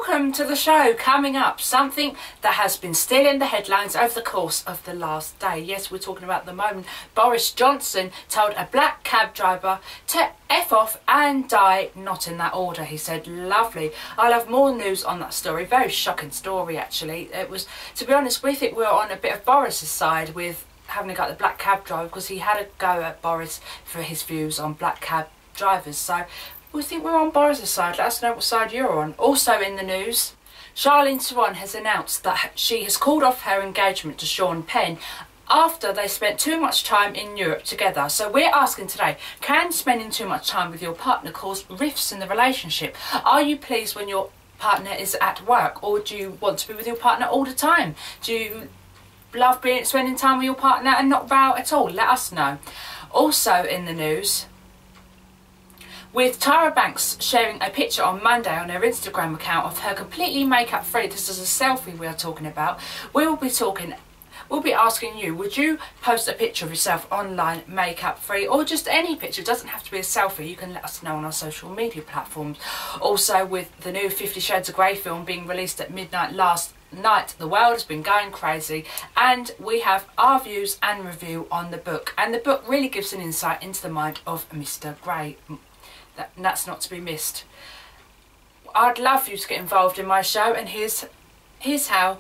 Welcome to the show. Coming up, something that has been stealing the headlines over the course of the last day. Yes, we're talking about the moment Boris Johnson told a black cab driver to F off and die, not in that order, he said. Lovely. I'll have more news on that story. Very shocking story, actually. It was, to be honest, we think we're on a bit of Boris's side with having a go at the black cab driver, because he had a go at Boris for his views on black cab drivers. So we think we're on Boris's side. Let us know what side you're on. Also in the news, Charlene Theron has announced that she has called off her engagement to Sean Penn after they spent too much time in Europe together. So we're asking today, can spending too much time with your partner cause rifts in the relationship? Are you pleased when your partner is at work, or do you want to be with your partner all the time? Do you love spending time with your partner and not row at all? Let us know. Also in the news, with Tyra Banks sharing a picture on Monday on her Instagram account of her completely makeup free, this is a selfie we are talking about, we'll be asking you, would you post a picture of yourself online makeup free, or just any picture? It doesn't have to be a selfie. You can let us know on our social media platforms. Also, with the new 50 Shades of Grey film being released at midnight last night, the world has been going crazy, and we have our views and review on the book, and the book really gives an insight into the mind of Mr. Grey. That's not to be missed. I'd love for you to get involved in my show, and here's how.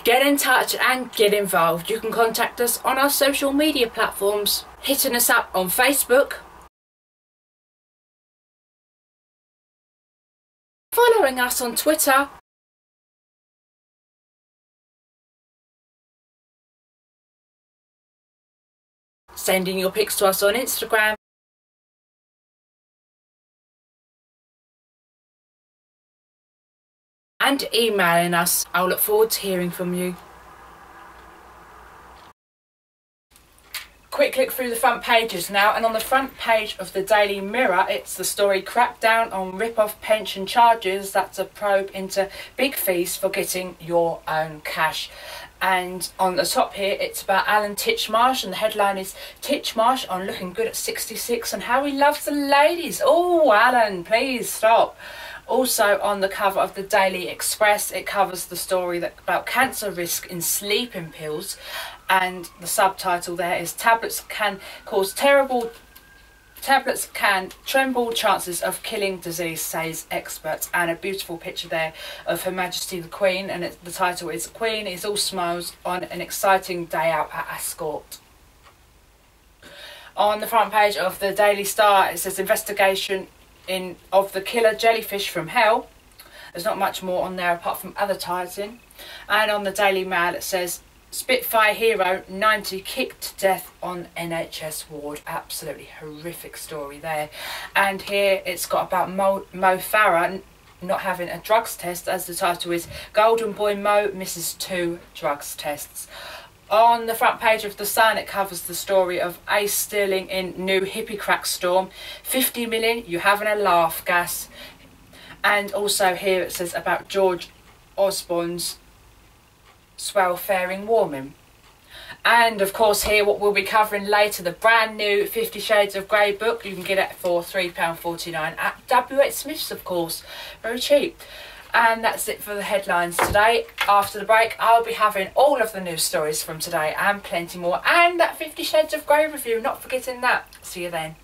Get in touch and get involved. You can contact us on our social media platforms, hitting us up on Facebook, following us on Twitter, sending your pics to us on Instagram, and emailing us. I'll look forward to hearing from you. Quick look through the front pages now, and on the front page of the Daily Mirror, it's the story "Crackdown on Rip-Off Pension Charges." That's a probe into big fees for getting your own cash. And on the top here, it's about Alan Titchmarsh, and the headline is "Titchmarsh on looking good at 66 and how he loves the ladies." Oh, Alan, please stop. Also on the cover of the Daily Express, it covers the story about cancer risk in sleeping pills, and the subtitle there is "Tablets can tremble chances of killing disease, says experts." And a beautiful picture there of Her Majesty the Queen, and the title is "Queen is all smiles on an exciting day out at Ascot." On the front page of the Daily Star, it says "Investigation of the killer jellyfish from hell." There's not much more on there apart from advertising. And on the Daily Mail, it says "Spitfire hero 90 kicked to death on NHS ward." Absolutely horrific story there. And here it's got about Mo Farah not having a drugs test, as the title is "Golden Boy Mo misses 2 drugs tests." On the front page of The Sun, it covers the story of Ace stealing in new hippie crack storm. 50 million, you having a laugh, gas. And also here it says about George Osborne's swell faring warming. And of course here, what we'll be covering later, the brand new 50 Shades of Grey book. You can get it for £3.49 at W.H. Smith's, of course. Very cheap. And that's it for the headlines today. After the break, I'll be having all of the news stories from today and plenty more. And that 50 Shades of Grey review, not forgetting that. See you then.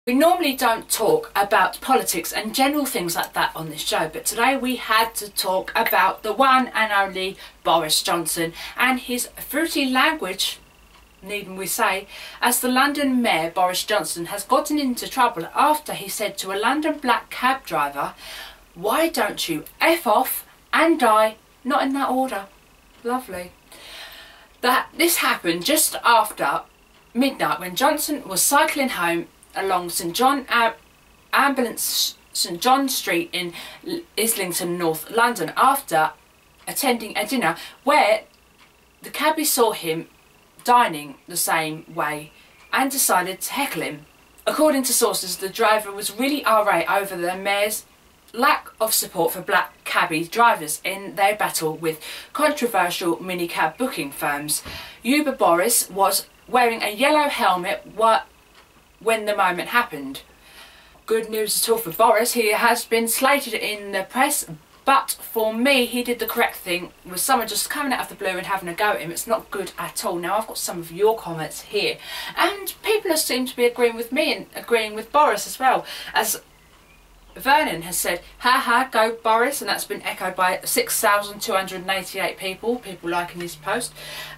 We normally don't talk about politics and general things like that on this show, but today we had to talk about the one and only Boris Johnson and his fruity language, needn't we say, as the London Mayor Boris Johnson has gotten into trouble after he said to a London black cab driver, "Why don't you F off and die, not in that order." Lovely. This happened just after midnight when Johnson was cycling home along St John Street in Islington, North London, after attending a dinner where the cabbie saw him dining the same way and decided to heckle him. According to sources, the driver was really irate over the mayor's lack of support for black cabbie drivers in their battle with controversial minicab booking firms. Uber Boris was wearing a yellow helmet when the moment happened. Good news at all for Boris. He has been slated in the press, but for me he did the correct thing with someone just coming out of the blue and having a go at him. It's not good at all. Now I've got some of your comments here, and people seem to be agreeing with me and agreeing with Boris as well. As Vernon has said, haha, go Boris, and that's been echoed by 6,288 people liking his post.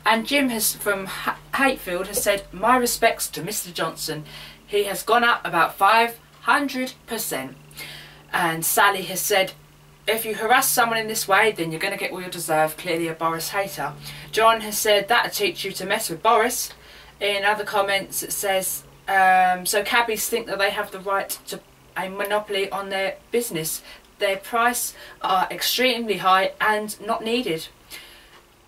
And Jim has from Hatefield has said, my respects to Mr Johnson. He has gone up about 500%. And Sally has said, if you harass someone in this way, then you're going to get what you deserve. Clearly a Boris hater. John has said, that'll teach you to mess with Boris. In other comments it says, so cabbies think that they have the right to a monopoly on their business. Their prices are extremely high and not needed.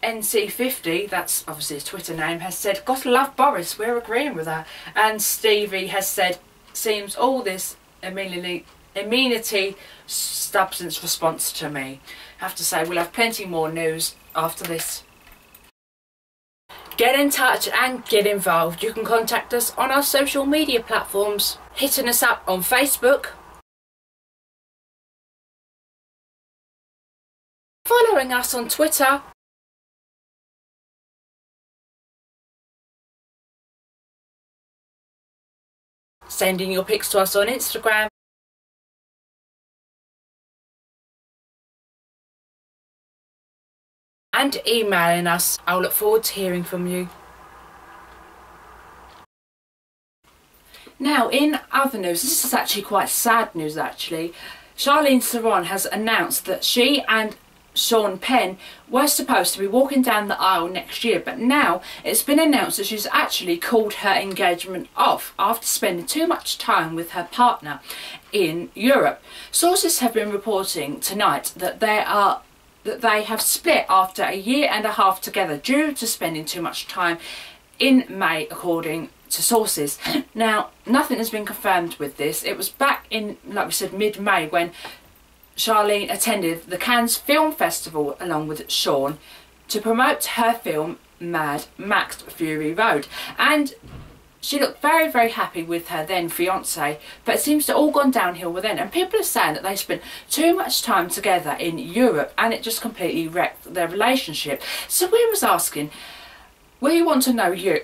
NC50, that's obviously his Twitter name, has said, gotta love Boris, we're agreeing with that. And Stevie has said, seems all this amenity substance response to me. I have to say, we'll have plenty more news after this. Get in touch and get involved. You can contact us on our social media platforms, hitting us up on Facebook, following us on Twitter, sending your pics to us on Instagram, and emailing us. I'll look forward to hearing from you. Now, in other news, this is actually quite sad news actually. Charlene Theron has announced that she and Sean Penn were supposed to be walking down the aisle next year, but now it's been announced that she's actually called her engagement off after spending too much time with her partner in Europe. Sources have been reporting tonight that they have split after a year and a half together due to spending too much time in May, according to sources. Now, nothing has been confirmed with this. It was back in, like we said, mid-May when Charlene attended the Cannes Film Festival along with Sean to promote her film Mad Max Fury Road, and she looked very, very happy with her then fiance, but it seems to all gone downhill with then, and people are saying that they spent too much time together in Europe and it just completely wrecked their relationship. So we was asking, we want to know your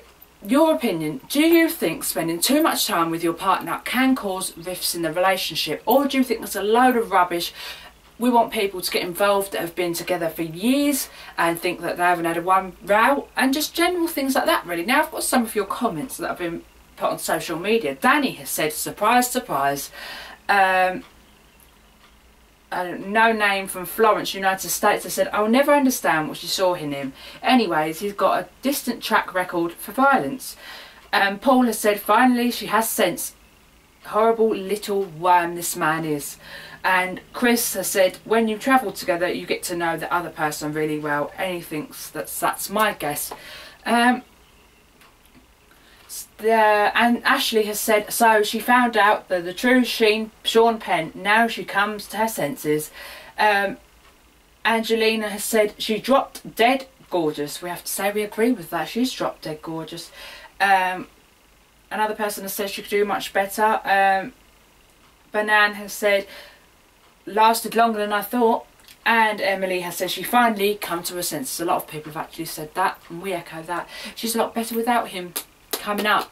opinion. Do you think spending too much time with your partner can cause rifts in the relationship, or do you think that's a load of rubbish? We want people to get involved that have been together for years and think that they haven't had one row, and just general things like that really. Now I've got some of your comments that have been put on social media. Danny has said, surprise, surprise. No name from Florence, United States, has said, I'll never understand what she saw in him. Anyways, he's got a distant track record for violence. Paul has said, finally she has sense. Horrible little worm this man is. And Chris has said, when you travel together you get to know the other person really well. And he thinks that's my guess. And Ashley has said, so she found out that the true Sean Penn, now she comes to her senses. Angelina has said, she dropped dead gorgeous. We have to say we agree with that. She's dropped dead gorgeous. Another person has said she could do much better. Banan has said, lasted longer than I thought. And Emily has said she finally come to her senses. A lot of people have actually said that, and we echo that. She's a lot better without him. Coming up,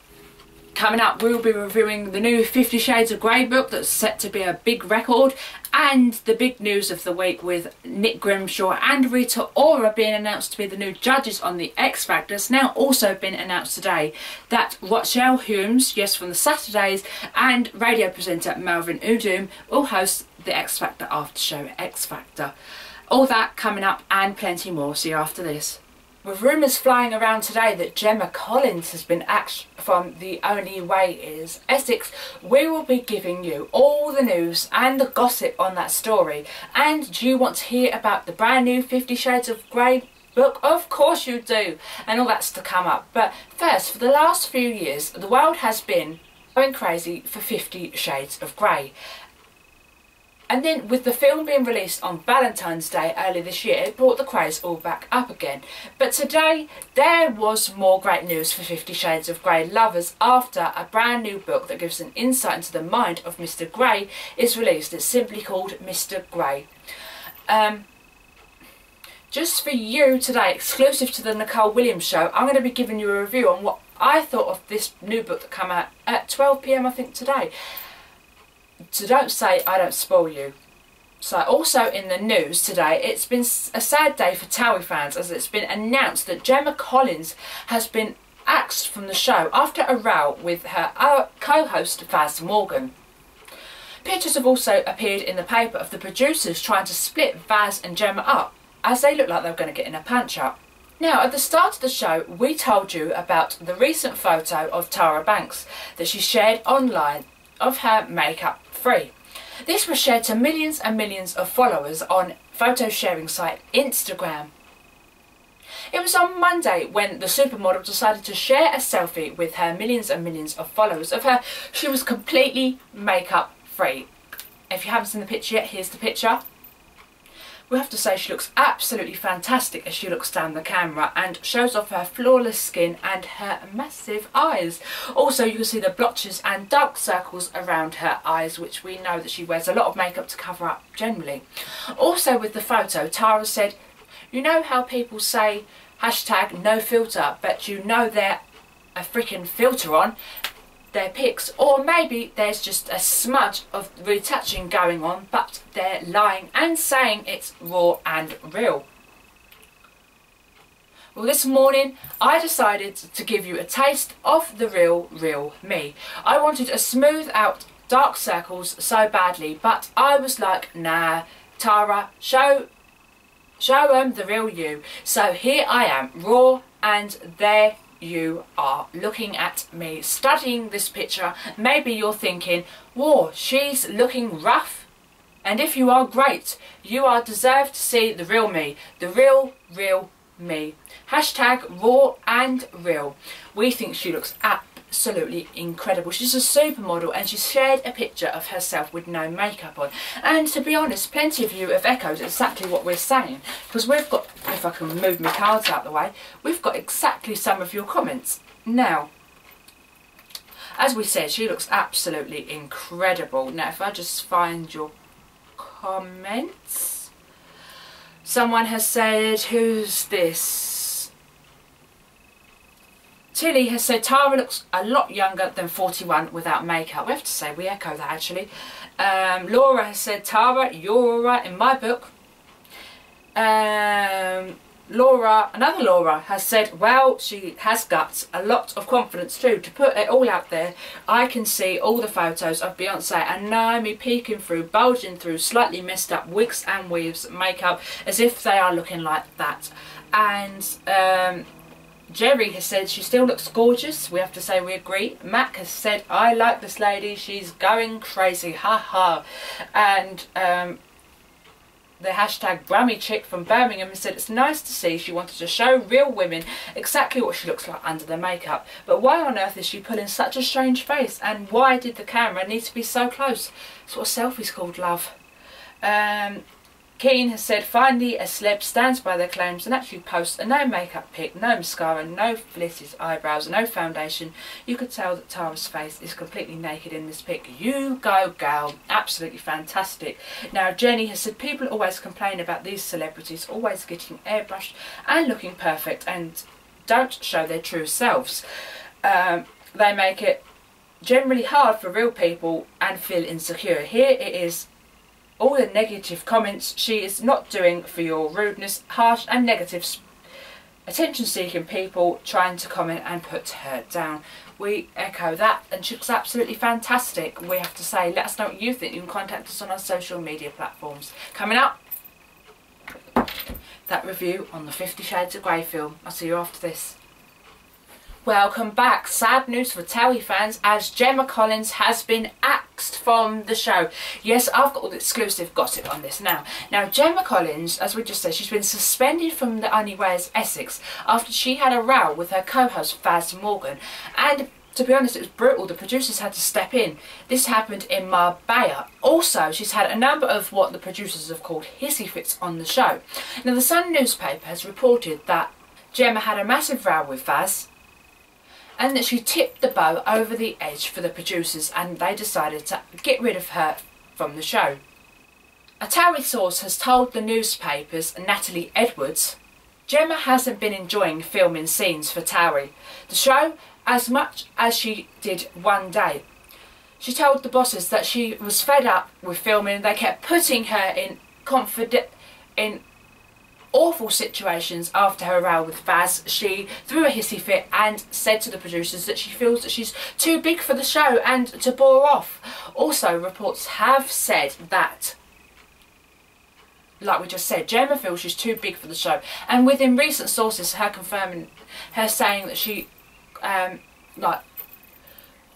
we'll be reviewing the new 50 Shades of Grey book that's set to be a big record, and the big news of the week with Nick Grimshaw and Rita Ora being announced to be the new judges on the X Factor. It's now also been announced today that Rochelle Humes, yes, from the Saturdays, and radio presenter Melvin Udom will host the X Factor after show X Factor. All that coming up and plenty more. See you after this. With rumours flying around today that Gemma Collins has been axed from The Only Way Is Essex, we will be giving you all the news and the gossip on that story. And do you want to hear about the brand new 50 Shades of Grey book? Of course you do, and all that's to come up. But first, for the last few years, the world has been going crazy for 50 Shades of Grey. And then with the film being released on Valentine's Day earlier this year, it brought the craze all back up again. But today there was more great news for 50 Shades of Grey lovers after a brand new book that gives an insight into the mind of Mr. Grey is released. It's simply called Mr. Grey. Just for you today, exclusive to the Nicole Williams show, I'm going to be giving you a review on what I thought of this new book that came out at 12 PM I think today. So don't say I don't spoil you. So also in the news today, it's been a sad day for Towie fans as it's been announced that Gemma Collins has been axed from the show after a row with her co-host Vaz Morgan. Pictures have also appeared in the paper of the producers trying to split Vaz and Gemma up as they look like they were going to get in a punch up. Now, at the start of the show, we told you about the recent photo of Tara Banks that she shared online of her makeup free. This was shared to millions and millions of followers on photo sharing site Instagram. It was on Monday when the supermodel decided to share a selfie with her millions and millions of followers of her. She was completely makeup free. If you haven't seen the picture yet, here's the picture. We have to say she looks absolutely fantastic as she looks down the camera and shows off her flawless skin and her massive eyes. Also, you can see the blotches and dark circles around her eyes, which we know that she wears a lot of makeup to cover up generally. Also with the photo, Tara said, you know how people say hashtag no filter, but you know they're a freaking filter on their pics, or maybe there's just a smudge of retouching going on, but they're lying and saying it's raw and real. Well, this morning I decided to give you a taste of the real me. I wanted to smooth out dark circles so badly, but I was like, nah, Tara, show them the real you. So here I am, raw, and there you are looking at me studying this picture. Maybe you're thinking, whoa, she's looking rough. And if you are, great, you are deserved to see the real me, the real me. Hashtag raw and real. We think she looks absolutely incredible. She's a supermodel and she shared a picture of herself with no makeup on. And to be honest, plenty of you have echoed exactly what we're saying, because we've got, if I can move my cards out the way, we've got exactly some of your comments. Now, as we said, she looks absolutely incredible. Now, if I just find your comments. Someone has said, who's this? Tilly has said Tara looks a lot younger than 41 without makeup. We have to say we echo that actually. Laura has said Tara, you're alright in my book. Another Laura has said, well, she has guts, a lot of confidence too, to put it all out there. I can see all the photos of Beyonce and Naomi peeking through, bulging through, slightly messed up wigs and weaves, makeup, as if they are looking like that. And Jerry has said she still looks gorgeous. We have to say we agree. Mac has said, I like this lady, she's going crazy, haha. And the hashtag Brammy chick from Birmingham has said it's nice to see she wanted to show real women exactly what she looks like under the makeup. But why on earth is she pulling such a strange face? And why did the camera need to be so close? It's what selfies called, love. Keen has said, finally a celeb stands by their claims and actually posts a no makeup pic, no mascara, no glittered eyebrows, no foundation. You could tell that Tara's face is completely naked in this pic. You go, gal. Absolutely fantastic. Now, Jenny has said, people always complain about these celebrities always getting airbrushed and looking perfect and don't show their true selves. They make it generally hard for real people and feel insecure. Here it is. All the negative comments she is not doing for your rudeness, harsh and negative attention-seeking people trying to comment and put her down. We echo that, and she looks absolutely fantastic. We have to say, let us know what you think. You can contact us on our social media platforms. Coming up, that review on the 50 Shades of Grey film. I'll see you after this. Welcome back. Sad news for Towie fans as Gemma Collins has been axed from the show. Yes, I've got all the exclusive gossip on this now. Now, Gemma Collins, as we just said, she's been suspended from The Only Way is Essex after she had a row with her co-host Faz Morgan. And to be honest, it was brutal. The producers had to step in. This happened in Marbella. Also, she's had a number of what the producers have called hissy fits on the show. Now, the Sun newspaper has reported that Gemma had a massive row with Faz, and that she tipped the bow over the edge for the producers and they decided to get rid of her from the show. A Towie source has told the newspapers, Natalie Edwards, Gemma hasn't been enjoying filming scenes for Towie, the show, as much as she did one day. She told the bosses that she was fed up with filming. They kept putting her in awful situations after her row with Faz. She threw a hissy fit and said to the producers that she feels that she's too big for the show and to bore off. Also, reports have said that, like we just said, Gemma feels she's too big for the show, and within recent sources her saying that she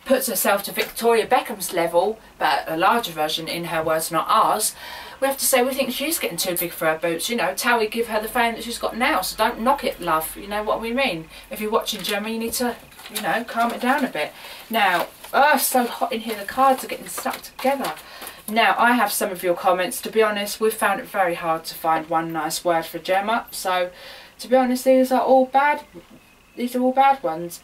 puts herself to Victoria Beckham's level, but a larger version in her words, not ours. We have to say we think she's getting too big for her boots. You know, Towie give her the fame that she's got now, so don't knock it, love. You know what we mean? If you're watching Gemma, you need to, you know, calm it down a bit. Now, oh, it's so hot in here, the cards are getting stuck together. Now, I have some of your comments. To be honest, we've found it very hard to find one nice word for Gemma. So, to be honest, these are all bad ones.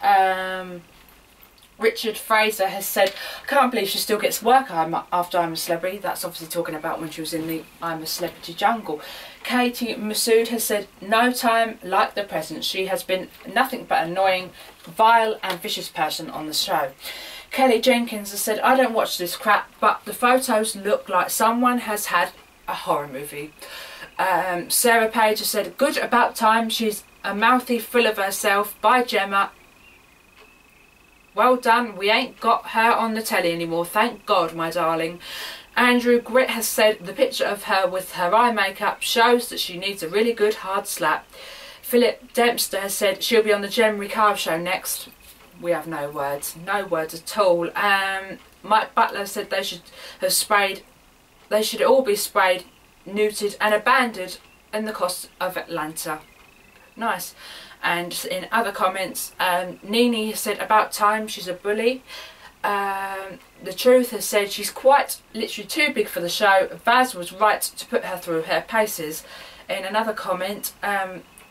Richard Fraser has said, I can't believe she still gets work after I'm a Celebrity. That's obviously talking about when she was in the I'm a Celebrity jungle. Katie Masood has said, no time like the present. She has been nothing but annoying, vile and vicious person on the show. Kelly Jenkins has said, I don't watch this crap, but the photos look like someone has had a horror movie. Sarah Page has said, good about time. She's a mouthy full of herself. By Gemma. Well done, we ain't got her on the telly anymore, thank God, my darling. Andrew Grit has said the picture of her with her eye makeup shows that she needs a really good hard slap. Philip Dempster has said she'll be on the Jem Ricard show next. We have no words at all. Mike Butler said they should all be sprayed, neutered and abandoned in the coast of Atlanta. Nice. And in other comments, Nini has said, about time, she's a bully. The Truth has said she's quite literally too big for the show. Vaz was right to put her through her paces. In another comment,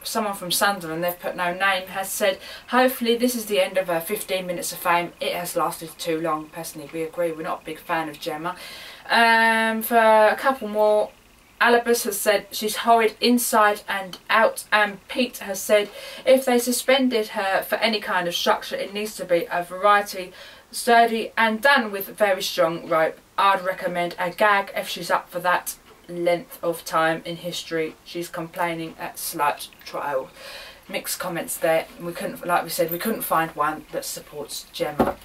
someone from Sunderland, they've put no name, has said, hopefully this is the end of her 15 minutes of fame. It has lasted too long. Personally, we agree. We're not a big fan of Gemma. For a couple more, Alibus has said she's horrid inside and out, and Pete has said if they suspended her for any kind of structure, it needs to be a variety, sturdy and done with very strong rope. I'd recommend a gag if she's up for that length of time in history. She's complaining at slight trial. Mixed comments there. We couldn't, like we said, we couldn't find one that supports Gemma.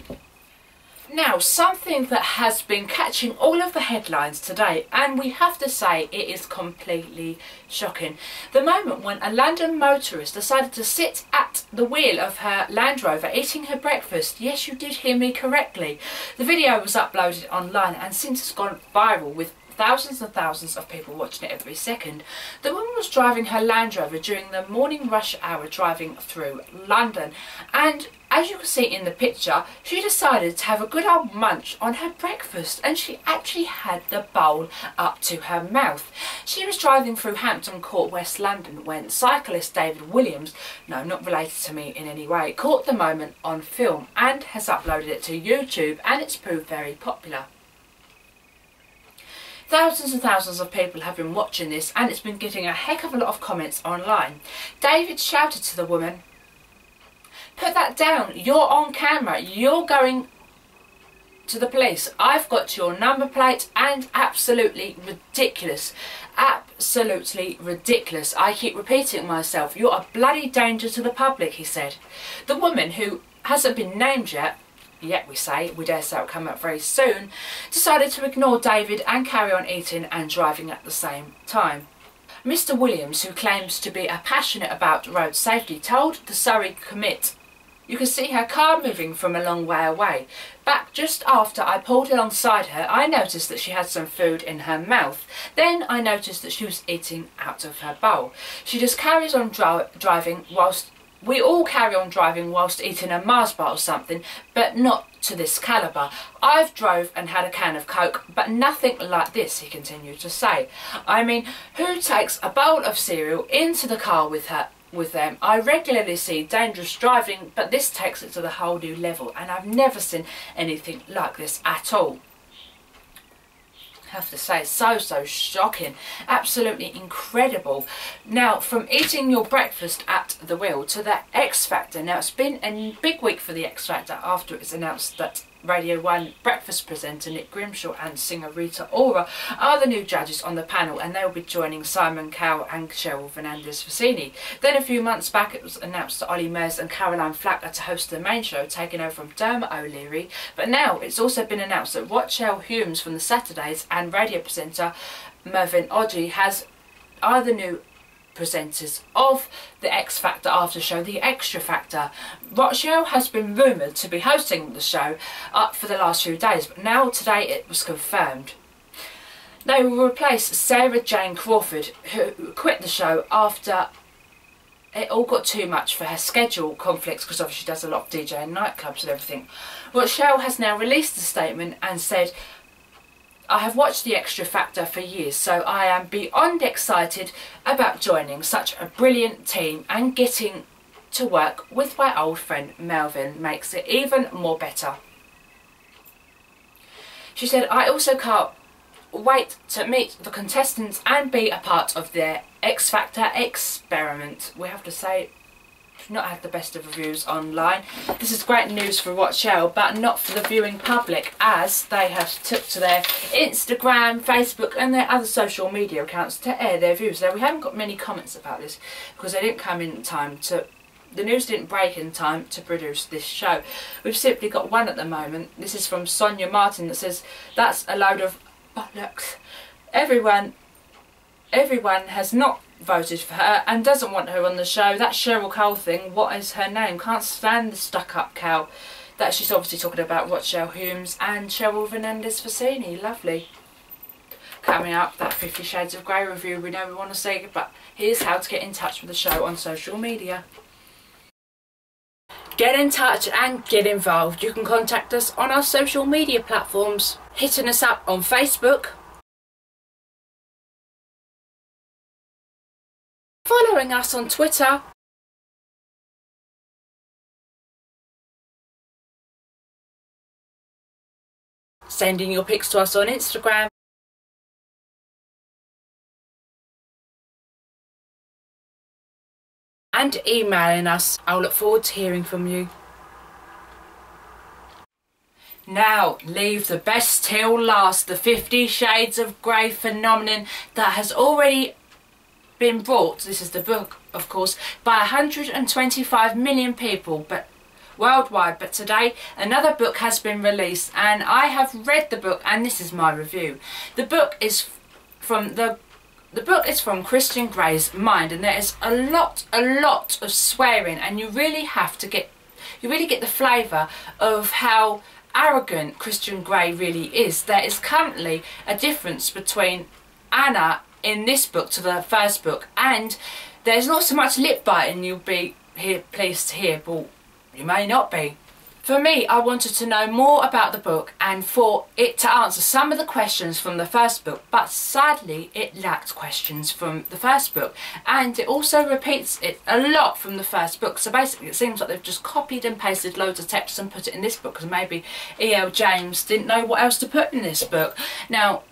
Now, something that has been catching all of the headlines today, and we have to say it is completely shocking. The moment when a London motorist decided to sit at the wheel of her Land Rover eating her breakfast. Yes, you did hear me correctly. The video was uploaded online and since it's gone viral with thousands and thousands of people watching it every second. The woman was driving her Land Rover during the morning rush hour driving through London, and as you can see in the picture, she decided to have a good old munch on her breakfast, and she actually had the bowl up to her mouth. She was driving through Hampton Court, West London, when cyclist David Williams, no, not related to me in any way, caught the moment on film and has uploaded it to YouTube, and it's proved very popular. Thousands and thousands of people have been watching this, and it's been getting a heck of a lot of comments online. David shouted to the woman, "Put that down, you're on camera, you're going to the police. I've got your number plate," and absolutely ridiculous. Absolutely ridiculous. I keep repeating myself, "You're a bloody danger to the public," he said. The woman, who hasn't been named yet we say, we dare say it'll come out very soon, decided to ignore David and carry on eating and driving at the same time. Mr Williams, who claims to be passionate about road safety, told the Surrey Commit You can see her car moving from a long way away. Back just after I pulled alongside her, I noticed that she had some food in her mouth. Then I noticed that she was eating out of her bowl. She just carries on driving whilst... We all carry on driving whilst eating a Mars bar or something, but not to this calibre. I've drove and had a can of Coke, but nothing like this, he continued to say. I mean, who takes a bowl of cereal into the car with them? I regularly see dangerous driving, but this takes it to the whole new level, and I've never seen anything like this at all. I have to say, so shocking, absolutely incredible. Now, from eating your breakfast at the wheel to the X Factor. Now, it's been a big week for the X Factor after it's announced that Radio 1 breakfast presenter Nick Grimshaw and singer Rita Ora are the new judges on the panel, and they'll be joining Simon Cowell and Cheryl Fernandez-Vicini. Then a few months back it was announced that Ollie Murs and Caroline Flack are to host the main show, taking over from Dermot O'Leary. But now it's also been announced that Rochelle Humes from the Saturdays and radio presenter Mervyn Oddy are the new presenters of the X Factor after show, the Extra Factor. Rochelle has been rumoured to be hosting the show for the last few days, but now today it was confirmed. They will replace Sarah Jane Crawford, who quit the show after it all got too much for her schedule conflicts, because obviously she does a lot of DJ and nightclubs and everything. Rochelle has now released a statement and said, I have watched the Extra Factor for years, so I am beyond excited about joining such a brilliant team, and getting to work with my old friend Melvin makes it even more better. She said, I also can't wait to meet the contestants and be a part of their X Factor experiment. We have to say, not had the best of reviews online. This is great news for Rochelle, but not for the viewing public, as they have took to their Instagram, Facebook and their other social media accounts to air their views. Now, we haven't got many comments about this because they didn't come in time to... The news didn't break in time to produce this show. We've simply got one at the moment. This is from Sonia Martin that says, that's a load of bollocks. Everyone has not voted for her and doesn't want her on the show. That Cheryl Cole thing, what is her name? Can't stand the stuck-up cow. That she's obviously talking about Rochelle Humes and Cheryl Fernandez-Vicini. Lovely. Coming up, that 50 Shades of Grey review we know we want to see, but here's how to get in touch with the show on social media. Get in touch and get involved. You can contact us on our social media platforms, hitting us up on Facebook, following us on Twitter, sending your pics to us on Instagram, and emailing us. I'll look forward to hearing from you. Now, leave the best till last. The 50 Shades of Grey phenomenon that has already been brought, this is the book of course, by 125 million people worldwide, but today another book has been released and I have read the book, and this is my review. The book is from Christian Grey's mind, and there is a lot of swearing, and you really get the flavour of how arrogant Christian Grey really is. There is currently a difference between Anna in this book to the first book, and there's not so much lip biting you'll be pleased to hear, but you may not be. For me, I wanted to know more about the book and for it to answer some of the questions from the first book, but sadly it lacked questions from the first book, and it also repeats it a lot from the first book. So basically it seems like they've just copied and pasted loads of text and put it in this book, because maybe E.L. James didn't know what else to put in this book. Now,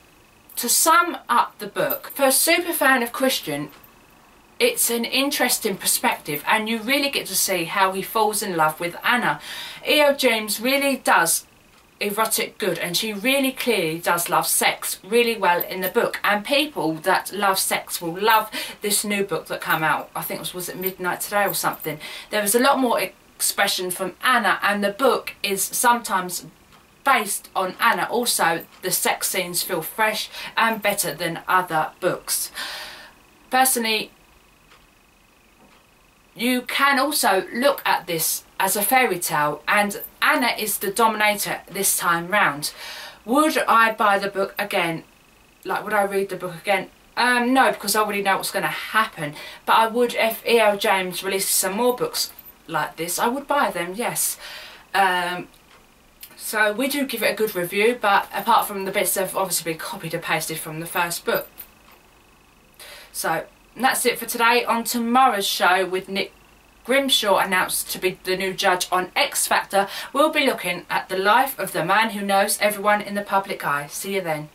to sum up the book, for a super fan of Christian, it's an interesting perspective, and you really get to see how he falls in love with Anna. E.L. James really does erotic good, and she really clearly does love sex really well in the book, and people that love sex will love this new book that came out. I think was it Midnight Today or something. There was a lot more expression from Anna, and the book is sometimes based on Anna. Also, the sex scenes feel fresh and better than other books. Personally, you can also look at this as a fairy tale, and Anna is the dominator this time round. Would I buy the book again? Like, would I read the book again? No, because I already know what's going to happen. But I would, if E.L. James releases some more books like this, I would buy them, yes. So we do give it a good review, but apart from the bits that have obviously been copied and pasted from the first book. So that's it for today. On tomorrow's show, with Nick Grimshaw announced to be the new judge on X Factor, we'll be looking at the life of the man who knows everyone in the public eye. See you then.